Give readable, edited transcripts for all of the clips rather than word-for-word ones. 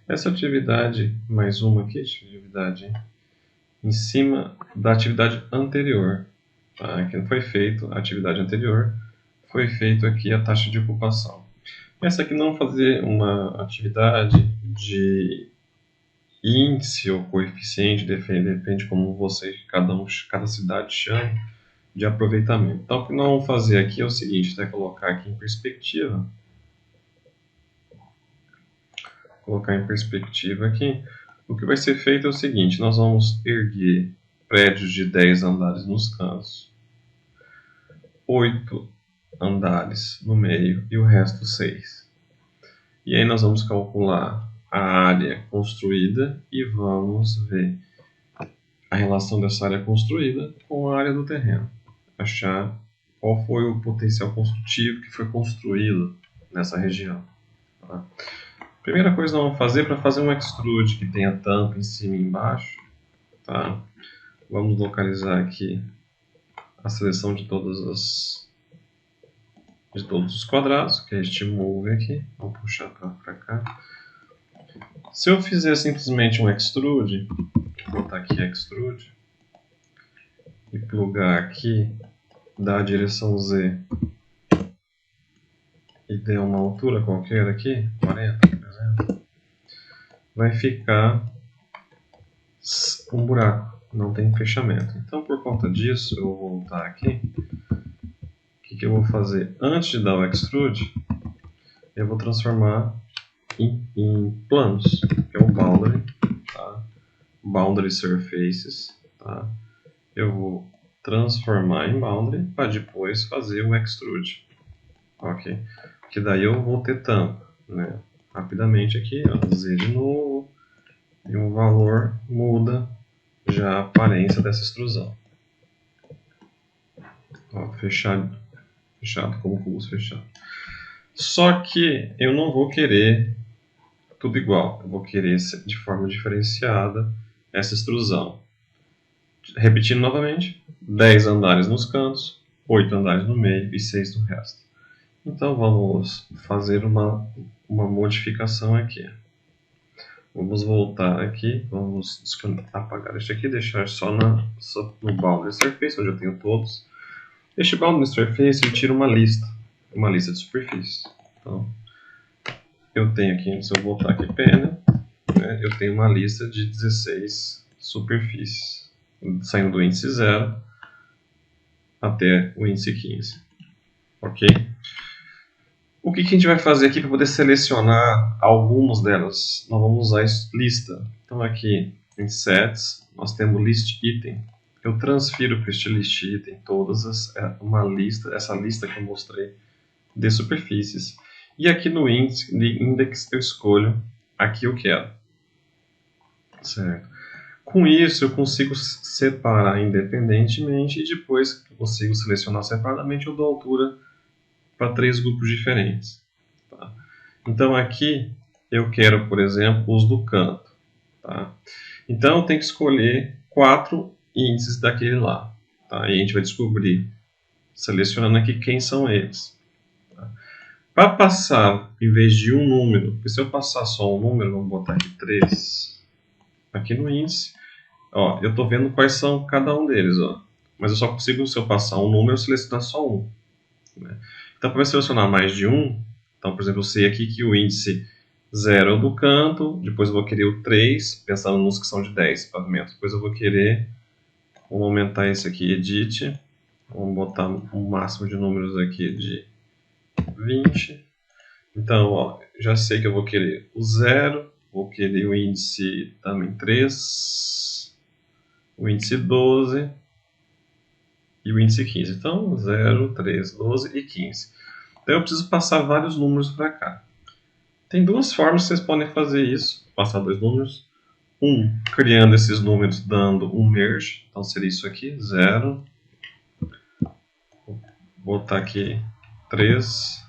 Essa atividade, mais uma aqui, atividade em cima da atividade anterior, tá? Que não foi feito a atividade anterior, foi feito aqui a taxa de ocupação. Essa aqui não fazer uma atividade de índice ou coeficiente, depende como cada cidade chama, de aproveitamento. Então, o que nós vamos fazer aqui é o seguinte, colocar aqui em perspectiva. Colocar em perspectiva aqui. O que vai ser feito é o seguinte, nós vamos erguer prédios de 10 andares nos cantos, 8 andares no meio e o resto 6. E aí nós vamos calcular a área construída e vamos ver a relação dessa área construída com a área do terreno. Achar qual foi o potencial construtivo que foi construído nessa região. Tá? Primeira coisa que nós vamos fazer, para fazer um extrude que tenha tampa em cima e embaixo, tá? Vamos localizar aqui a seleção de todos os quadrados, que é este move aqui. Vamos puxar para cá. Se eu fizer simplesmente um extrude, vou botar aqui extrude, e plugar aqui, dar a direção Z e der uma altura qualquer aqui, 40, por exemplo, vai ficar um buraco, não tem fechamento. Então, por conta disso, eu vou voltar aqui. O que eu vou fazer? Antes de dar o extrude, eu vou transformar em planos, que é o boundary, tá? Boundary surfaces, tá? Eu vou transformar em boundary para depois fazer o extrude, ok? Que daí eu vou ter tampa, né? Rapidamente aqui, ó, Z de novo, e o valor muda já a aparência dessa extrusão. Ó, fechado como cubos fechado. Só que eu não vou querer tudo igual, eu vou querer de forma diferenciada essa extrusão. Repetindo novamente, 10 andares nos cantos, 8 andares no meio e 6 no resto. Então vamos fazer uma modificação aqui. Vamos voltar aqui, vamos apagar este aqui, deixar só no Boundary Surface, onde eu tenho todos. Este Boundary Surface ele tira uma lista de superfícies. Então, eu tenho aqui, se eu voltar aqui Panel, né, eu tenho uma lista de 16 superfícies, saindo do índice 0 até o índice 15. Ok? O que a gente vai fazer aqui para poder selecionar algumas delas? Nós vamos usar lista. Então aqui em Sets, nós temos List Item. Eu transfiro para este List Item essa lista que eu mostrei de superfícies. E aqui no Index eu escolho a que eu quero. Certo? Com isso eu consigo separar independentemente e depois que eu consigo selecionar separadamente eu dou altura para 3 grupos diferentes. Tá? Então aqui eu quero, por exemplo, os do canto. Tá? Então eu tenho que escolher 4 índices daquele lá. Tá? E a gente vai descobrir, selecionando aqui quem são eles. Tá? Para passar, em vez de um número, porque se eu passar só um número, vamos botar aqui 3, aqui no índice, ó, eu estou vendo quais são cada um deles. Ó. Mas eu só consigo, se eu passar um número, selecionar só um. Né? Então, para selecionar mais de um, então, por exemplo, eu sei aqui que o índice 0 é o do canto, depois eu vou querer o 3, pensando nos que são de 10 pavimentos. Depois eu vou querer, vamos aumentar esse aqui, Edit, vamos botar um máximo de números aqui de 20. Então, ó, já sei que eu vou querer o 0, vou querer o índice também 3, o índice 12 e o índice 15. Então, 0, 3, 12 e 15. Então, eu preciso passar vários números para cá. Tem duas formas que vocês podem fazer isso, passar 2 números. Criando esses números, dando um merge. Então, seria isso aqui, 0. Vou botar aqui 3,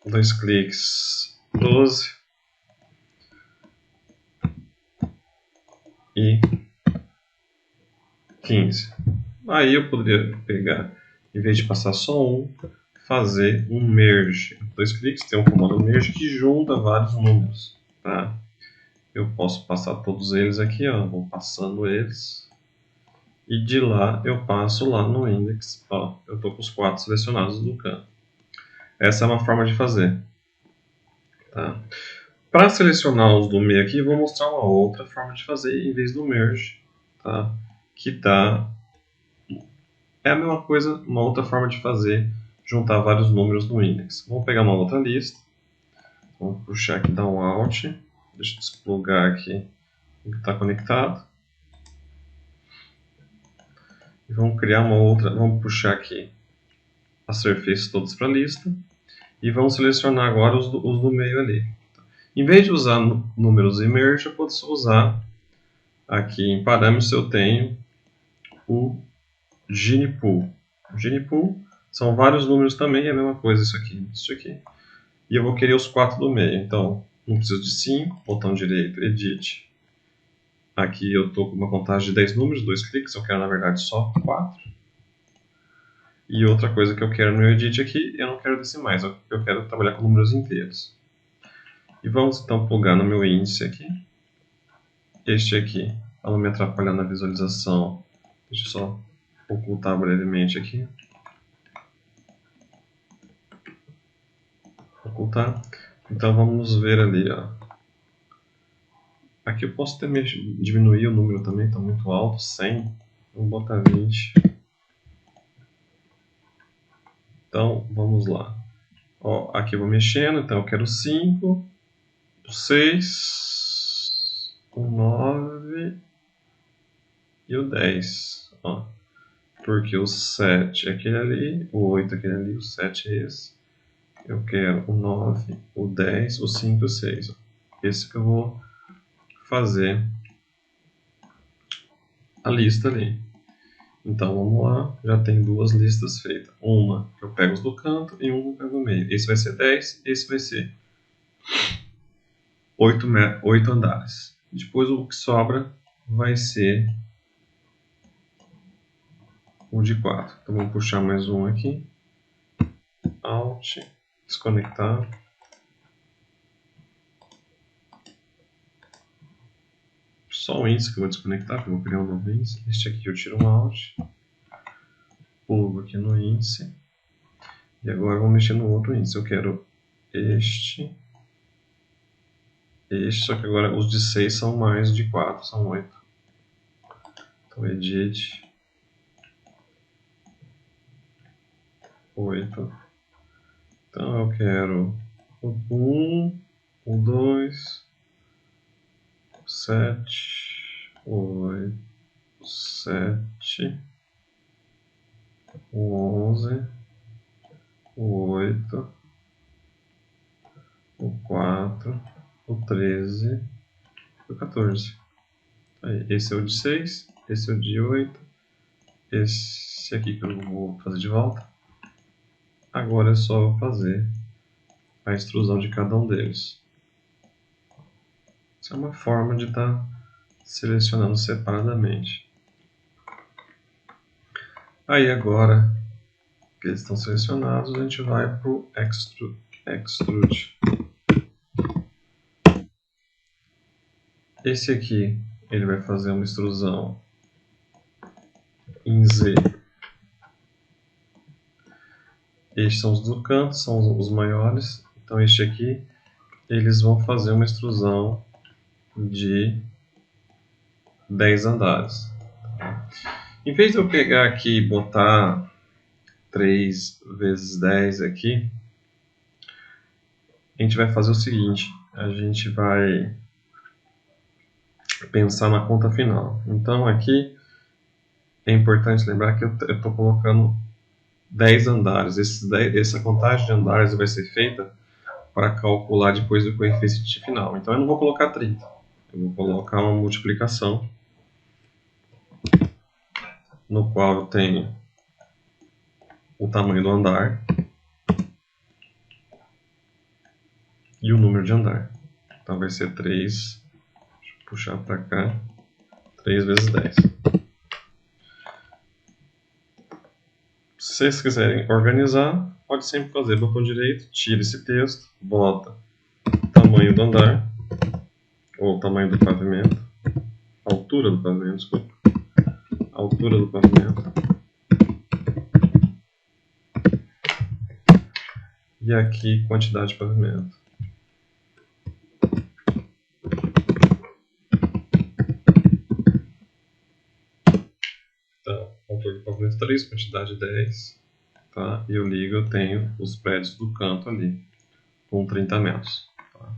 2 cliques, 12 e 15. Aí eu poderia pegar, em vez de passar só um, fazer um merge. 2 cliques, tem um comando merge que junta vários números. Tá? Eu posso passar todos eles aqui, ó, vou passando eles. E de lá eu passo lá no index. Ó, eu estou com os 4 selecionados no canto. Essa é uma forma de fazer. Tá? Para selecionar os do meio aqui, vou mostrar uma outra forma de fazer em vez do merge. Tá? Que é a mesma coisa, uma outra forma de fazer, juntar vários números no index. Vamos pegar uma outra lista. Vamos puxar aqui, dar um Alt. Deixa eu desplugar aqui o que está conectado. E vamos criar uma outra, vamos puxar aqui as surfaces todas para a lista. E vamos selecionar agora os do meio ali. Em vez de usar números emerge, eu posso usar aqui em parâmetros eu tenho o Ginipool. O Ginipool são vários números também, é a mesma coisa isso aqui. E eu vou querer os 4 do meio, então não preciso de 5, botão direito, Edit. Aqui eu estou com uma contagem de 10 números, 2 cliques, eu quero na verdade só 4. E outra coisa que eu quero no Edit aqui, eu não quero decimais, eu quero trabalhar com números inteiros. E vamos então plugar no meu índice aqui. Este aqui, para não me atrapalhar na visualização, deixa eu só ocultar brevemente aqui. Ocultar. Então vamos ver ali, ó. Aqui eu posso diminuir o número também, está muito alto, 100. Vamos botar 20. Então vamos lá. Ó, aqui eu vou mexendo, então eu quero 5, o 6, o 9 e o 10. Ó. Porque o 7 é aquele ali, o 8 é aquele ali, o 7 é esse. Eu quero o 9, o 10, o 5 e o 6. Esse que eu vou fazer a lista ali. Então vamos lá, já tem 2 listas feitas. Uma que eu pego os do canto e uma que eu pego no meio. Esse vai ser 10, esse vai ser 8 andares. Depois o que sobra vai ser o de 4. Então vamos puxar mais um aqui. Alt, desconectar. Só o índice que eu vou desconectar, porque eu vou criar um novo índice. Este aqui eu tiro um Alt. Plugo aqui no índice. E agora eu vou mexer no outro índice. Eu quero este. Só que agora os de 6 são mais de 4, são 8. Então, Edit. 8. Então, eu quero o 1, o 2, o 7, o 8, o 7, o 11, o 8, o 4, o 13 e o 14. Aí, esse é o de 6, esse é o de 8, esse aqui que eu vou fazer de volta. Agora é só fazer a extrusão de cada um deles. Isso é uma forma de estar selecionando separadamente. Aí agora que eles estão selecionados, a gente vai para o Extrude. Esse aqui, ele vai fazer uma extrusão em Z. Estes são os do canto, são os maiores. Então este aqui, eles vão fazer uma extrusão de 10 andares. Em vez de eu pegar aqui e botar 3 vezes 10 aqui, a gente vai fazer o seguinte, a gente vai pensar na conta final. Então aqui é importante lembrar que eu estou colocando 10 andares. Essa contagem de andares vai ser feita para calcular depois do coeficiente final. Então eu não vou colocar 30, eu vou colocar uma multiplicação no qual eu tenho o tamanho do andar e o número de andar. Então vai ser 3, deixa eu puxar para cá, 3 vezes 10. Se vocês quiserem organizar, pode sempre fazer botão direito, tira esse texto, bota tamanho do andar, ou tamanho do pavimento, altura do pavimento, desculpa, altura do pavimento, e aqui quantidade de pavimento. Então, altura do pavimento 3, quantidade 10, tá? E eu ligo, eu tenho os prédios do canto ali, com 30 metros. Tá?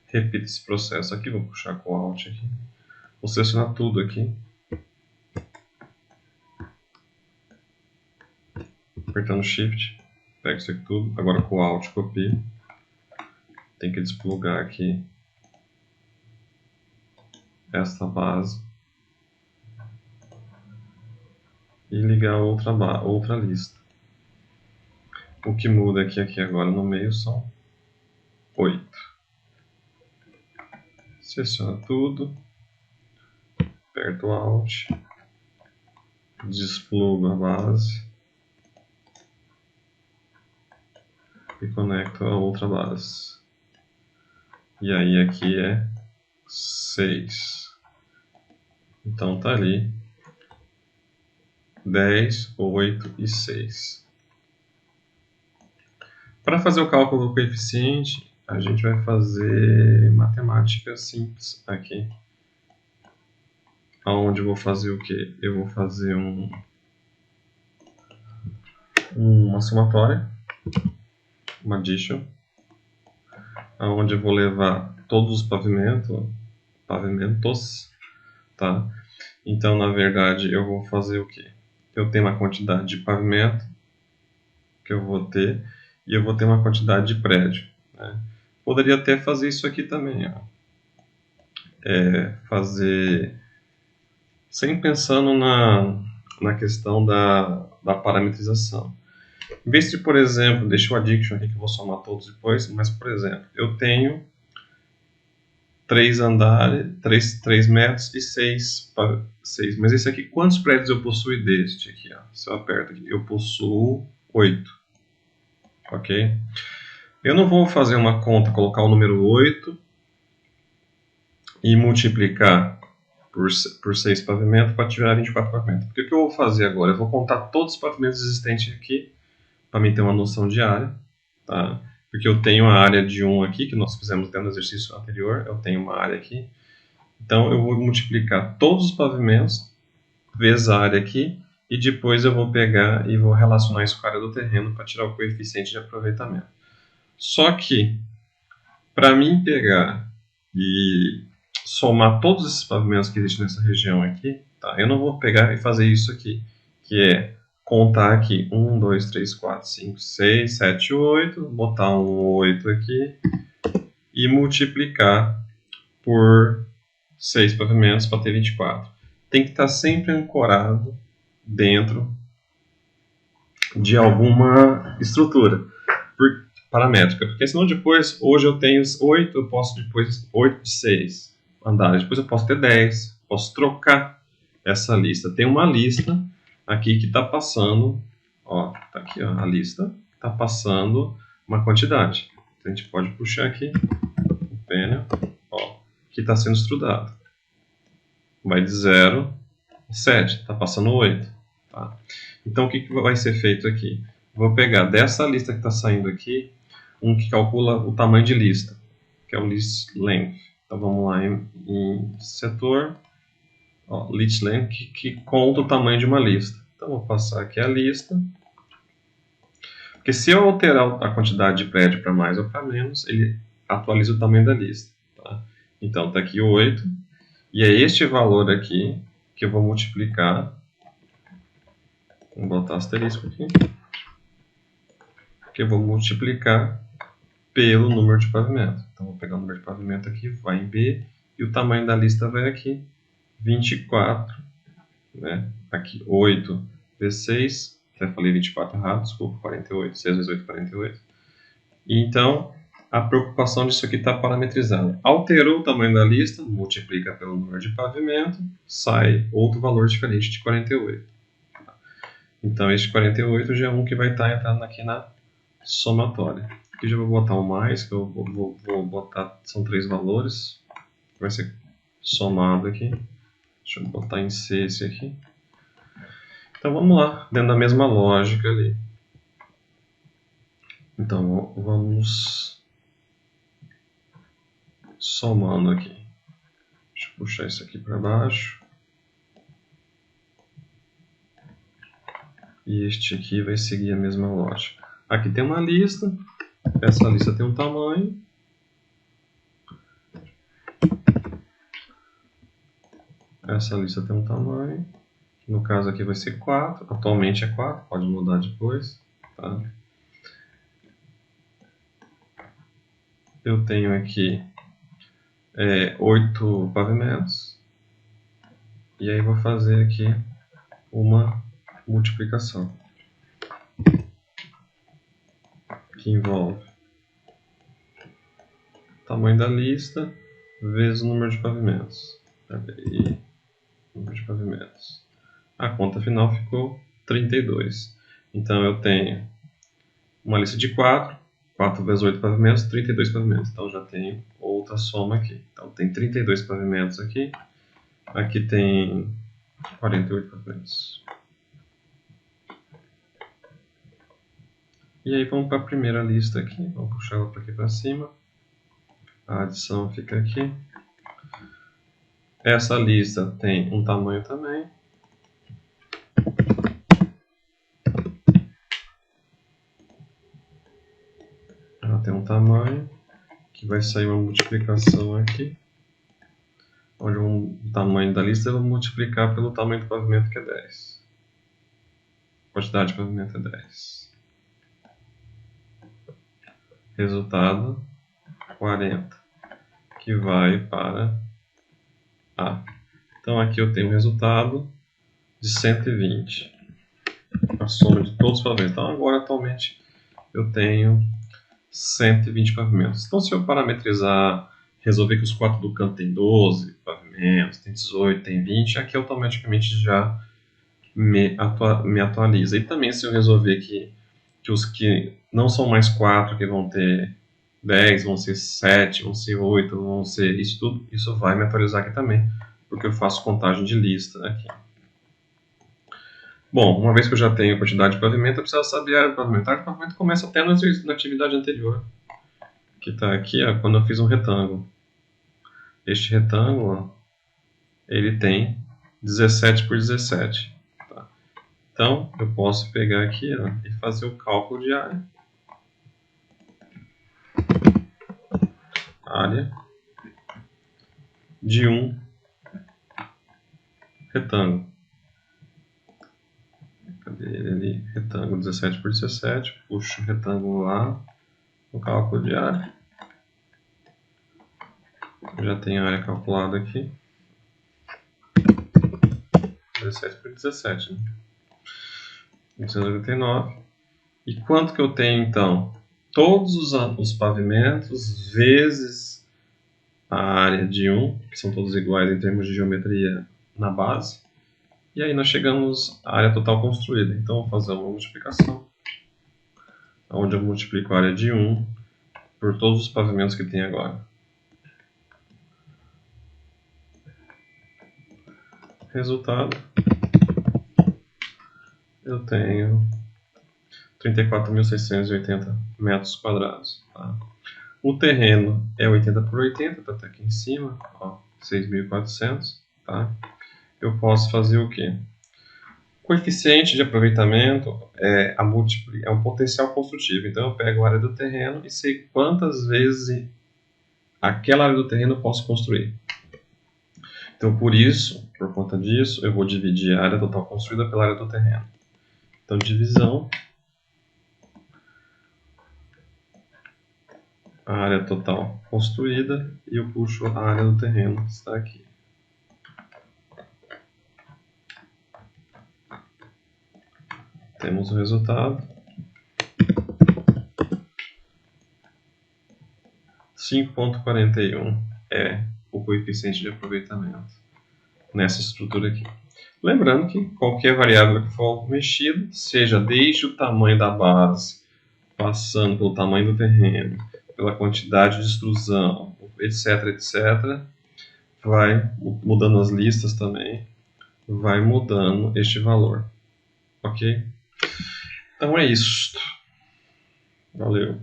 Repito esse processo aqui, vou puxar com o Alt aqui, vou selecionar tudo aqui, apertando Shift, pego isso aqui tudo, agora com o Alt copio, tem que desplugar aqui esta base e ligar outra lista. O que muda aqui agora no meio são 8. Seleciona tudo, aperto o Alt, desplugo a base e conecto a outra base. E aí aqui é 6. Então tá ali 10, 8 e 6. Para fazer o cálculo do coeficiente, a gente vai fazer matemática simples aqui. Onde eu vou fazer o que? Eu vou fazer uma somatória, uma addition, onde eu vou levar todos os pavimentos, tá? Então, na verdade, eu vou fazer o que? Eu tenho uma quantidade de pavimento que eu vou ter e eu vou ter uma quantidade de prédio, né? Poderia até fazer isso aqui também, ó. Fazer sem pensando na questão da parametrização. Em vez de, por exemplo, deixa o addition aqui que eu vou somar todos depois, mas, por exemplo, eu tenho 3 andares, 3 metros e 6. Mas esse aqui, quantos prédios eu possuo deste aqui? Ó? Se eu aperto aqui, eu possuo 8. Ok? Eu não vou fazer uma conta, colocar o número 8 e multiplicar por 6 pavimentos para tirar 24 pavimentos. Porque o que eu vou fazer agora? Eu vou contar todos os pavimentos existentes aqui para mim ter uma noção de área. Tá? Porque eu tenho a área de 1 aqui, que nós fizemos dentro do exercício anterior. Eu tenho uma área aqui. Então eu vou multiplicar todos os pavimentos vezes a área aqui. E depois eu vou pegar e vou relacionar isso com a área do terreno para tirar o coeficiente de aproveitamento. Só que, para mim pegar e somar todos esses pavimentos que existem nessa região aqui, tá? Eu não vou pegar e fazer isso aqui, que é contar aqui 1, 2, 3, 4, 5, 6, 7, 8, botar um 8 aqui e multiplicar por 6 pavimentos para ter 24. Tem que estar sempre ancorado dentro de alguma estrutura paramétrica, porque senão depois, hoje eu tenho 8, eu posso depois 8 de 6 andares, depois eu posso ter 10, posso trocar essa lista. Tem uma lista aqui que está passando, ó, tá aqui ó, a lista, está passando uma quantidade. A gente pode puxar aqui o painel, ó, que está sendo estudado. Vai de 0 a 7, está passando 8. Tá? Então o que vai ser feito aqui? Vou pegar dessa lista que está saindo aqui, um que calcula o tamanho de lista, que é o list length. Então vamos lá em setor, ó, list length, que conta o tamanho de uma lista. Então vou passar aqui a lista, porque se eu alterar a quantidade de prédio para mais ou para menos, ele atualiza o tamanho da lista. Tá? Então está aqui 8, e é este valor aqui que eu vou multiplicar. Vou botar asterisco aqui, que eu vou multiplicar pelo número de pavimento. Então, vou pegar o número de pavimento aqui, vai em B, e o tamanho da lista vai aqui, 24, né? Aqui, 8 vezes 6, até falei 24 errado, desculpa, 48, 6 vezes 8, 48. E então, a preocupação disso aqui está parametrizada. Alterou o tamanho da lista, multiplica pelo número de pavimento, sai outro valor diferente de 48. Então este 48 já é um que vai estar entrando aqui na somatória. Aqui já vou botar um mais, que eu vou botar, são 3 valores. Vai ser somado aqui. Deixa eu botar em C esse aqui. Então vamos lá, dentro da mesma lógica ali. Então vamos somando aqui. Deixa eu puxar isso aqui para baixo. E este aqui vai seguir a mesma lógica. Aqui tem uma lista. Essa lista tem um tamanho. Essa lista tem um tamanho. No caso aqui vai ser 4. Atualmente é 4. Pode mudar depois. Tá? Eu tenho aqui 8 pavimentos. E aí vou fazer aqui uma multiplicação. Que envolve o tamanho da lista vezes o número de pavimentos. E número de pavimentos. A conta final ficou 32. Então eu tenho uma lista de 4, 4 vezes 8 pavimentos, 32 pavimentos. Então já tenho outra soma aqui. Então tem 32 pavimentos aqui. Aqui tem 48 pavimentos. E aí vamos para a primeira lista aqui. Vamos puxar ela para aqui para cima. A adição fica aqui. Essa lista tem um tamanho também. Ela tem um tamanho que vai sair uma multiplicação aqui. Onde o tamanho da lista eu vou multiplicar pelo tamanho do pavimento, que é 10. A quantidade de pavimento é 10. Resultado 40, que vai para A. Então aqui eu tenho um resultado de 120. A soma de todos os pavimentos. Então agora atualmente eu tenho 120 pavimentos. Então se eu parametrizar, resolver que os 4 do canto tem 12 pavimentos, tem 18, tem 20, aqui automaticamente já me atualiza. E também se eu resolver que os que não são mais 4, que vão ter 10, vão ser 7, vão ser 8, vão ser isso tudo, isso vai me atualizar aqui também, porque eu faço contagem de lista aqui. Bom, uma vez que eu já tenho a quantidade de pavimento, eu preciso saber a área do pavimento. A área do pavimento começa até na atividade anterior, que está aqui, ó, quando eu fiz um retângulo. Este retângulo, ele tem 17 por 17. Tá? Então, eu posso pegar aqui, ó, e fazer o cálculo de área. Área de um retângulo. Cadê ele ali? Retângulo 17 por 17. Puxo o retângulo lá no cálculo de área. Já tenho a área calculada aqui. 17 por 17, né? 289. E quanto que eu tenho então? Todos os pavimentos vezes a área de 1, que são todos iguais em termos de geometria na base. E aí nós chegamos à área total construída. Então vou fazer uma multiplicação, onde eu multiplico a área de 1 por todos os pavimentos que tem agora. Resultado, eu tenho 34.680 metros quadrados. Tá? O terreno é 80 por 80, está aqui em cima, 6.400. Tá? Eu posso fazer o quê? O coeficiente de aproveitamento é um potencial construtivo. Então eu pego a área do terreno e sei quantas vezes aquela área do terreno eu posso construir. Então por conta disso, eu vou dividir a área total construída pela área do terreno. Então divisão, a área total construída, e eu puxo a área do terreno, que está aqui. Temos o resultado. 5,41 é o coeficiente de aproveitamento nessa estrutura aqui. Lembrando que qualquer variável que for mexida, seja desde o tamanho da base, passando pelo tamanho do terreno, pela quantidade de extrusão, etc, etc, vai mudando as listas também, vai mudando este valor. Ok? Então é isso. Valeu.